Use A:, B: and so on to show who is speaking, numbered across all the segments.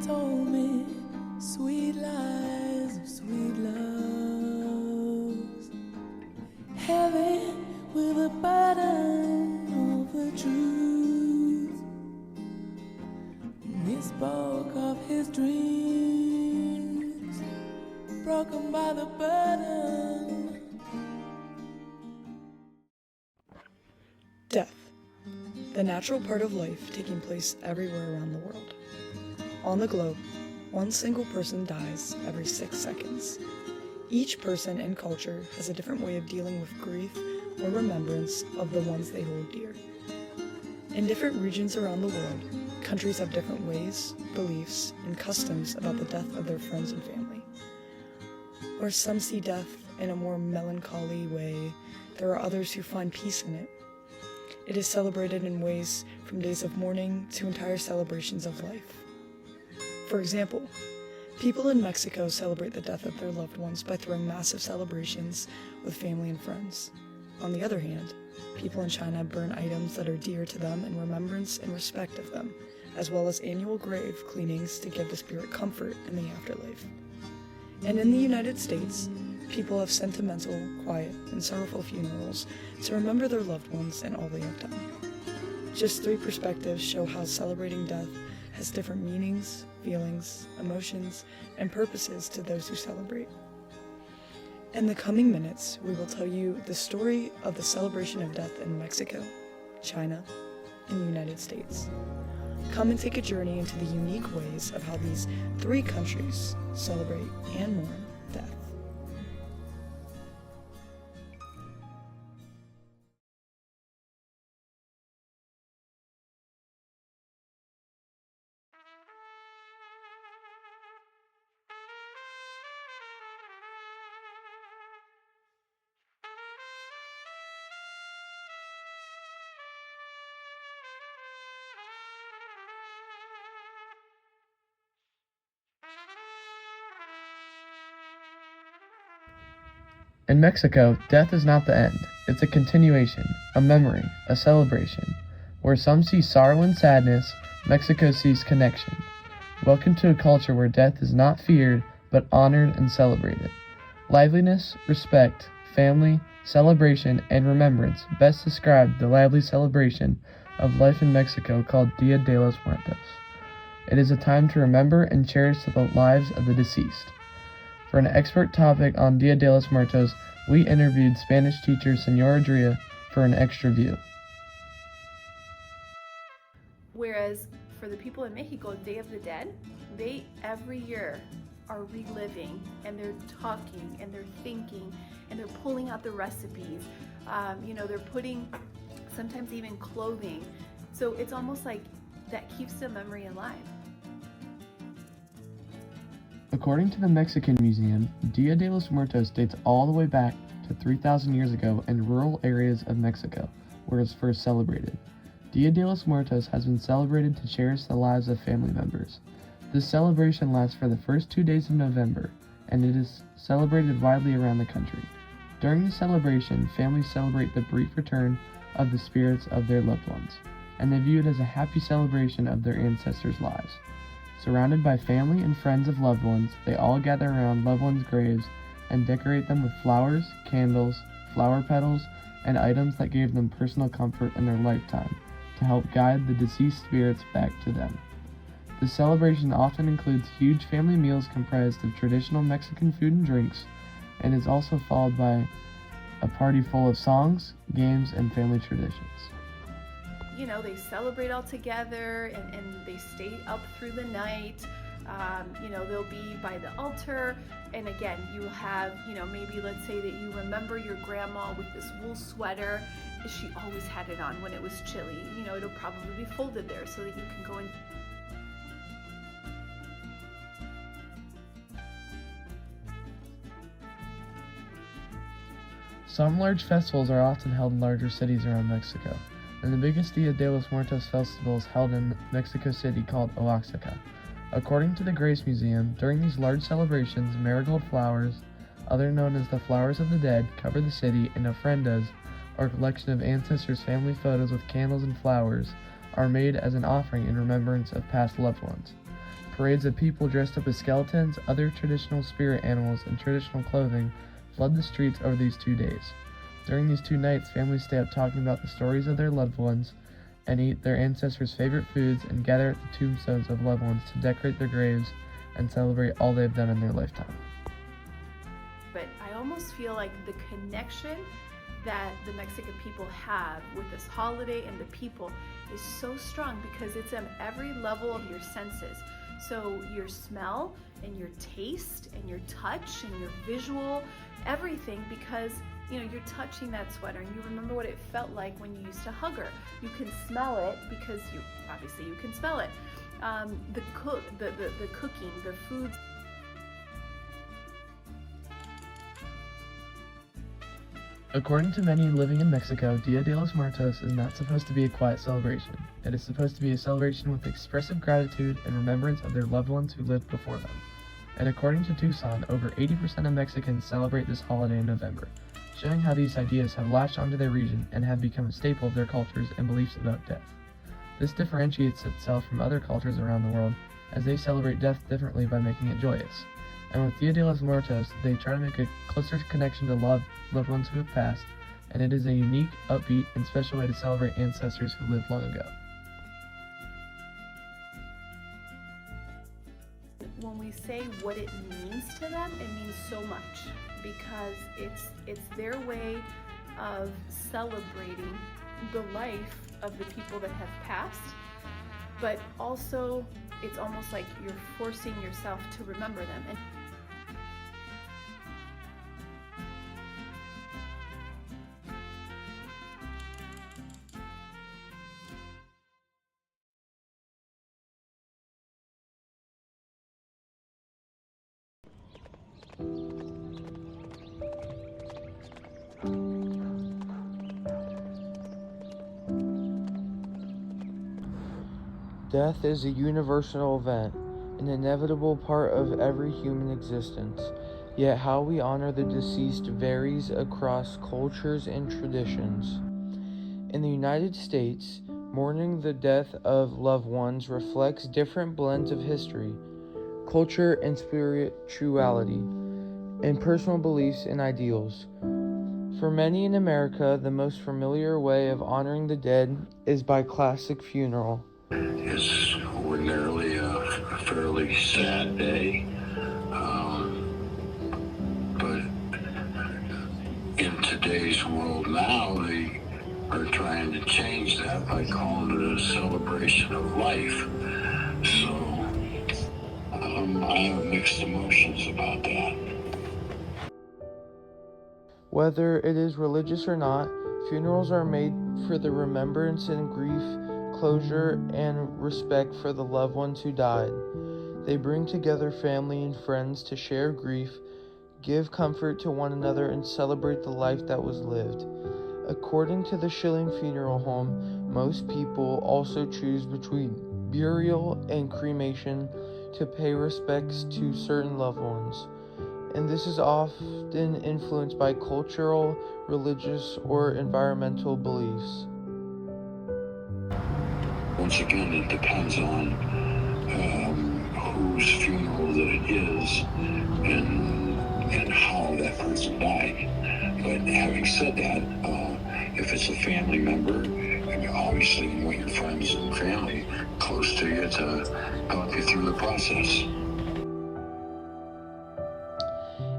A: told me sweet lies of sweet loves, heavy with a burden of the truth. He spoke of his dreams, broken by the burden.
B: Death, the natural part of life taking place everywhere around the world. On the globe, one single person dies every 6 seconds. Each person and culture has a different way of dealing with grief or remembrance of the ones they hold dear. In different regions around the world, countries have different ways, beliefs, and customs about the death of their friends and family. Where some see death in a more melancholy way, there are others who find peace in it. It is celebrated in ways from days of mourning to entire celebrations of life. For example, people in Mexico celebrate the death of their loved ones by throwing massive celebrations with family and friends. On the other hand, people in China burn items that are dear to them in remembrance and respect of them, as well as annual grave cleanings to give the spirit comfort in the afterlife. And in the United States, people have sentimental, quiet, and sorrowful funerals to remember their loved ones and all they have done. Just 3 perspectives show how celebrating death has different meanings, feelings, emotions, and purposes to those who celebrate. In the coming minutes, we will tell you the story of the celebration of death in Mexico, China, and the United States. Come and take a journey into the unique ways of how these 3 countries celebrate and mourn death.
C: In Mexico, death is not the end. It's a continuation, a memory, a celebration. Where some see sorrow and sadness, Mexico sees connection. Welcome to a culture where death is not feared, but honored and celebrated. Liveliness, respect, family, celebration, and remembrance best describe the lively celebration of life in Mexico called Dia de los Muertos. It is a time to remember and cherish the lives of the deceased. For an expert topic on Dia de los Muertos, we interviewed Spanish teacher Senora Drea for an extra view.
D: Whereas for the people in Mexico, Day of the Dead, they every year are reliving, and they're talking, and they're thinking, and they're pulling out the recipes. They're putting sometimes even clothing. So it's almost like that keeps the memory alive.
C: According to the Mexican Museum, Dia de los Muertos dates all the way back to 3,000 years ago in rural areas of Mexico, where it was first celebrated. Dia de los Muertos has been celebrated to cherish the lives of family members. This celebration lasts for the first 2 days of November, and it is celebrated widely around the country. During the celebration, families celebrate the brief return of the spirits of their loved ones, and they view it as a happy celebration of their ancestors' lives. Surrounded by family and friends of loved ones, they all gather around loved ones' graves and decorate them with flowers, candles, flower petals, and items that gave them personal comfort in their lifetime to help guide the deceased spirits back to them. The celebration often includes huge family meals comprised of traditional Mexican food and drinks, and is also followed by a party full of songs, games, and family traditions.
D: They celebrate all together, and they stay up through the night. They'll be by the altar, and again, you have, maybe let's say that you remember your grandma with this wool sweater. She always had it on when it was chilly. It'll probably be folded there so that you can go in.
C: Some large festivals are often held in larger cities around Mexico, and the biggest Dia de los Muertos festival is held in Mexico City called Oaxaca. According to the Grace Museum, during these large celebrations, marigold flowers, otherwise known as the flowers of the dead, cover the city, and ofrendas, or a collection of ancestors' family photos with candles and flowers, are made as an offering in remembrance of past loved ones. Parades of people dressed up as skeletons, other traditional spirit animals, and traditional clothing flood the streets over these 2 days. During these 2 nights, families stay up talking about the stories of their loved ones and eat their ancestors' favorite foods and gather at the tombstones of loved ones to decorate their graves and celebrate all they've done in their lifetime.
D: But I almost feel like the connection that the Mexican people have with this holiday and the people is so strong because it's on every level of your senses. So your smell and your taste and your touch and your visual, everything, because you're touching that sweater and you remember what it felt like when you used to hug her. You can smell it because you can smell it. The cooking, the foods.
C: According to many living in Mexico, Dia de los Muertos is not supposed to be a quiet celebration. It is supposed to be a celebration with expressive gratitude and remembrance of their loved ones who lived before them. And according to Tucson, over 80% of Mexicans celebrate this holiday in November, showing how these ideas have latched onto their region and have become a staple of their cultures and beliefs about death. This differentiates itself from other cultures around the world, as they celebrate death differently by making it joyous. And with Dia de los Muertos, they try to make a closer connection to loved ones who have passed, and it is a unique, upbeat, and special way to celebrate ancestors who lived long ago.
D: When we say what it means to them, it means so much because it's their way of celebrating the life of the people that have passed, but also it's almost like you're forcing yourself to remember them. And
E: Death is a universal event, an inevitable part of every human existence. Yet how we honor the deceased varies across cultures and traditions. In the United States, mourning the death of loved ones reflects different blends of history, culture, and spirituality, and personal beliefs and ideals. For many in America, the most familiar way of honoring the dead is by classic funeral.
F: It's ordinarily a fairly sad day, but in today's world now, they are trying to change that by calling it a celebration of life. So I have mixed emotions about that.
E: Whether it is religious or not, funerals are made for the remembrance and grief, closure, and respect for the loved ones who died. They bring together family and friends to share grief, give comfort to one another, and celebrate the life that was lived. According to the Schilling Funeral Home, most people also choose between burial and cremation to pay respects to certain loved ones, and this is often influenced by cultural, religious, or environmental beliefs.
F: Once again, it depends on whose funeral that it is and how that person died. But having said that, if it's a family member, and obviously you want your friends and family close to you to help you through the process.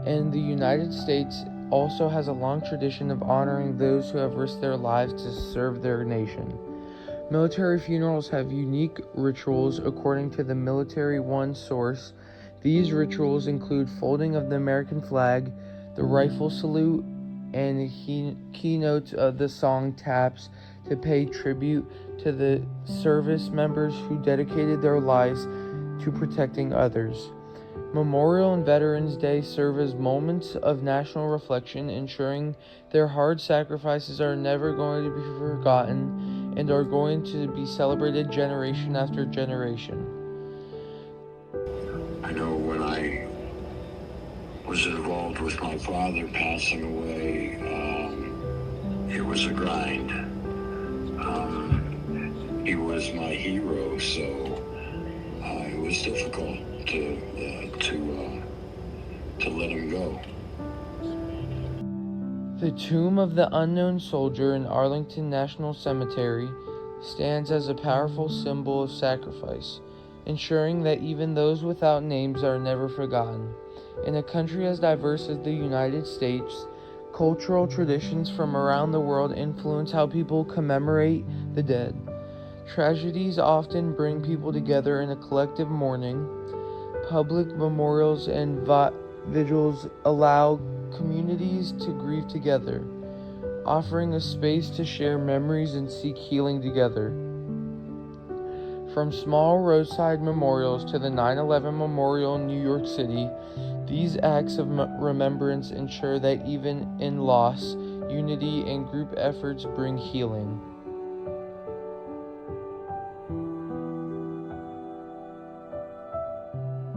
E: And the United States also has a long tradition of honoring those who have risked their lives to serve their nation. Military funerals have unique rituals according to the Military One source. These rituals include folding of the American flag, the rifle salute, and keynotes of the song taps to pay tribute to the service members who dedicated their lives to protecting others. Memorial and Veterans Day serve as moments of national reflection, ensuring their hard sacrifices are never going to be forgotten and are going to be celebrated generation after generation.
F: I know when I was involved with my father passing away, it was a grind. He was my hero, so it was was difficult to let him go.
E: The tomb of the unknown soldier in Arlington National Cemetery stands as a powerful symbol of sacrifice, ensuring that even those without names are never forgotten. In a country as diverse as the United States, cultural traditions from around the world influence how people commemorate the dead. Tragedies often bring people together in a collective mourning. Public memorials and vigils allow communities to grieve together, offering a space to share memories and seek healing together. From small roadside memorials to the 9/11 Memorial in New York City, these acts of remembrance ensure that even in loss, unity and group efforts bring healing.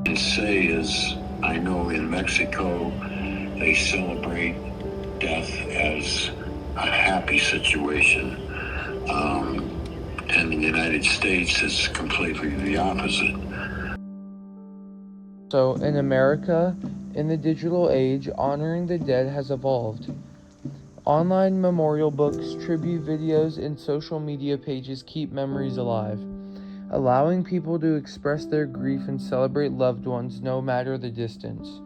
F: To say is, I know in Mexico they celebrate death as a happy situation. And in the United States, it's completely the opposite.
E: So, in America, in the digital age, honoring the dead has evolved. Online memorial books, tribute videos, and social media pages keep memories alive, allowing people to express their grief and celebrate loved ones no matter the distance.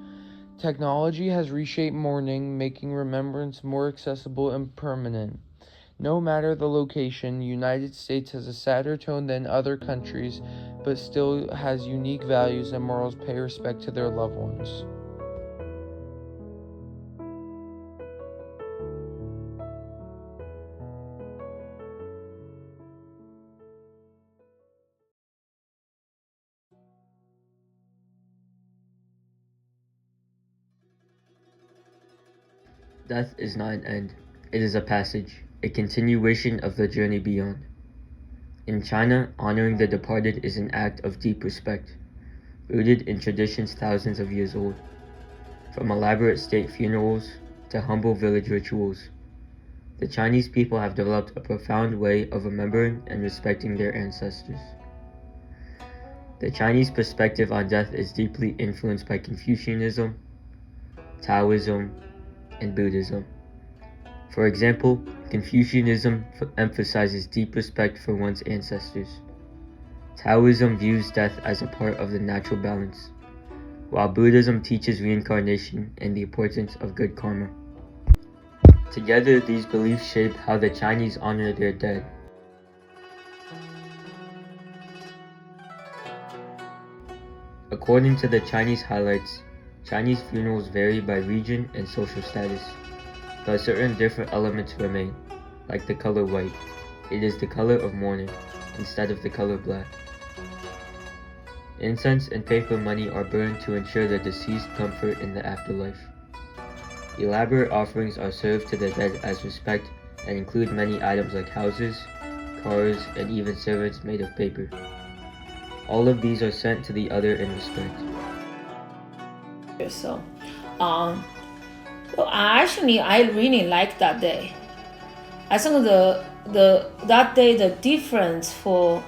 E: Technology has reshaped mourning, making remembrance more accessible and permanent. No matter the location, the United States has a sadder tone than other countries, but still has unique values and morals pay respect to their loved ones.
G: Death is not an end, it is a passage, a continuation of the journey beyond. In China, honoring the departed is an act of deep respect, rooted in traditions thousands of years old. From elaborate state funerals to humble village rituals, the Chinese people have developed a profound way of remembering and respecting their ancestors. The Chinese perspective on death is deeply influenced by Confucianism, Taoism, and Buddhism. For example, Confucianism emphasizes deep respect for one's ancestors. Taoism views death as a part of the natural balance, while Buddhism teaches reincarnation and the importance of good karma. Together, these beliefs shape how the Chinese honor their dead. According to the Chinese highlights, Chinese funerals vary by region and social status, but certain different elements remain, like the color white. It is the color of mourning, instead of the color black. Incense and paper money are burned to ensure the deceased comfort in the afterlife. Elaborate offerings are served to the dead as respect and include many items like houses, cars, and even servants made of paper. All of these are sent to the other in respect.
H: So, well, actually, I really like that day. I think that day, the difference for,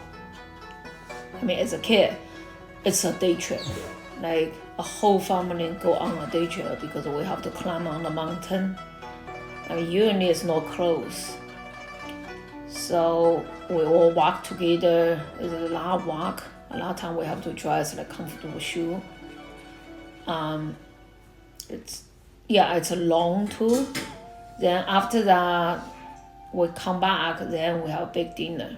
H: as a kid, it's a day trip. Like a whole family go on a day trip because we have to climb on the mountain. Usually it's no clothes. So we all walk together. It's a long walk. A lot of time we have to dress like comfortable shoe. It's a long tour. Then after that, we come back. Then we have a big dinner.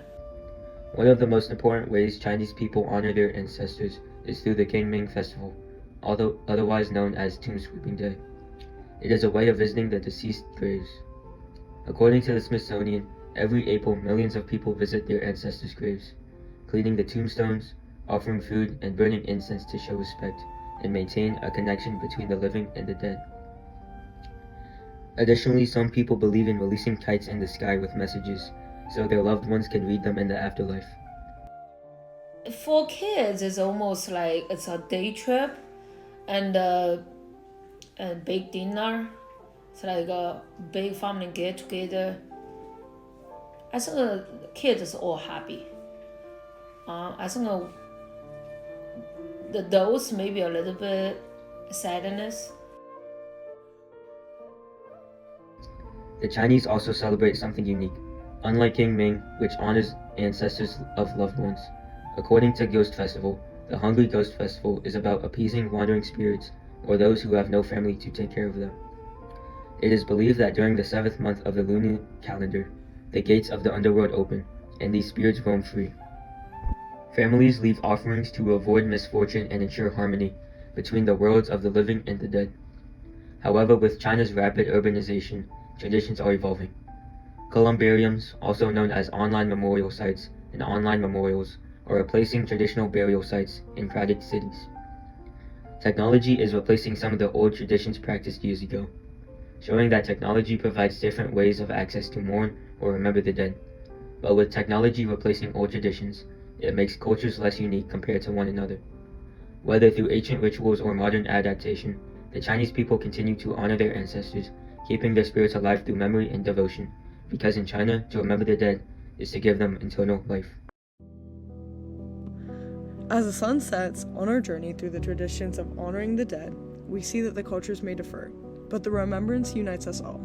G: One of the most important ways Chinese people honor their ancestors is through the Qingming Festival, although otherwise known as Tomb Sweeping Day. It is a way of visiting the deceased graves. According to the Smithsonian, every April millions of people visit their ancestors' graves, cleaning the tombstones, offering food, and burning incense to show respect and maintain a connection between the living and the dead. Additionally, some people believe in releasing kites in the sky with messages, so their loved ones can read them in the afterlife.
H: For kids, it's almost like it's a day trip and a big dinner. It's like a big family get together. I think the kids is all happy. I think the dose maybe a little bit sadness.
G: The Chinese also celebrate something unique, unlike King Ming, which honors ancestors of loved ones. According to Ghost Festival, the Hungry Ghost Festival is about appeasing wandering spirits or those who have no family to take care of them. It is believed that during the 7th month of the lunar calendar, the gates of the underworld open, and these spirits roam free. Families leave offerings to avoid misfortune and ensure harmony between the worlds of the living and the dead. However, with China's rapid urbanization, traditions are evolving. Columbariums, also known as online memorial sites and online memorials, are replacing traditional burial sites in crowded cities. Technology is replacing some of the old traditions practiced years ago, showing that technology provides different ways of access to mourn or remember the dead. But with technology replacing old traditions, it makes cultures less unique compared to one another. Whether through ancient rituals or modern adaptation, the Chinese people continue to honor their ancestors, keeping their spirits alive through memory and devotion, because in China, to remember the dead is to give them eternal life.
B: As the sun sets on our journey through the traditions of honoring the dead, we see that the cultures may differ, but the remembrance unites us all.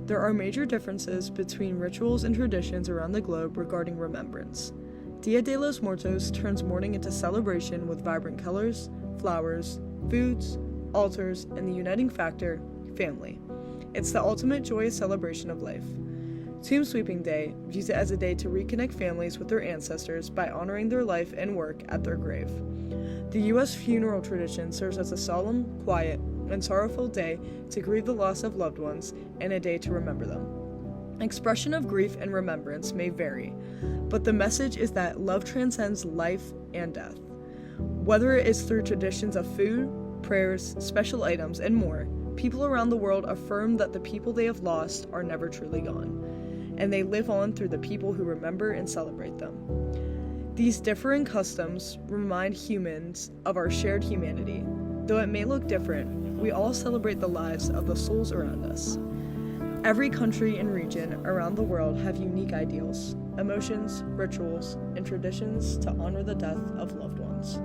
B: There are major differences between rituals and traditions around the globe regarding remembrance. Dia de los Muertos turns mourning into celebration with vibrant colors, flowers, foods, altars, and the uniting factor, family. It's the ultimate joyous celebration of life. Tomb Sweeping Day views it as a day to reconnect families with their ancestors by honoring their life and work at their grave. The U.S. funeral tradition serves as a solemn, quiet, and sorrowful day to grieve the loss of loved ones and a day to remember them. Expression of grief and remembrance may vary, but the message is that love transcends life and death. Whether it is through traditions of food, prayers, special items, and more, people around the world affirm that the people they have lost are never truly gone, and they live on through the people who remember and celebrate them. These differing customs remind humans of our shared humanity. Though it may look different, we all celebrate the lives of the souls around us. Every country and region around the world have unique ideals, emotions, rituals, and traditions to honor the death of loved ones.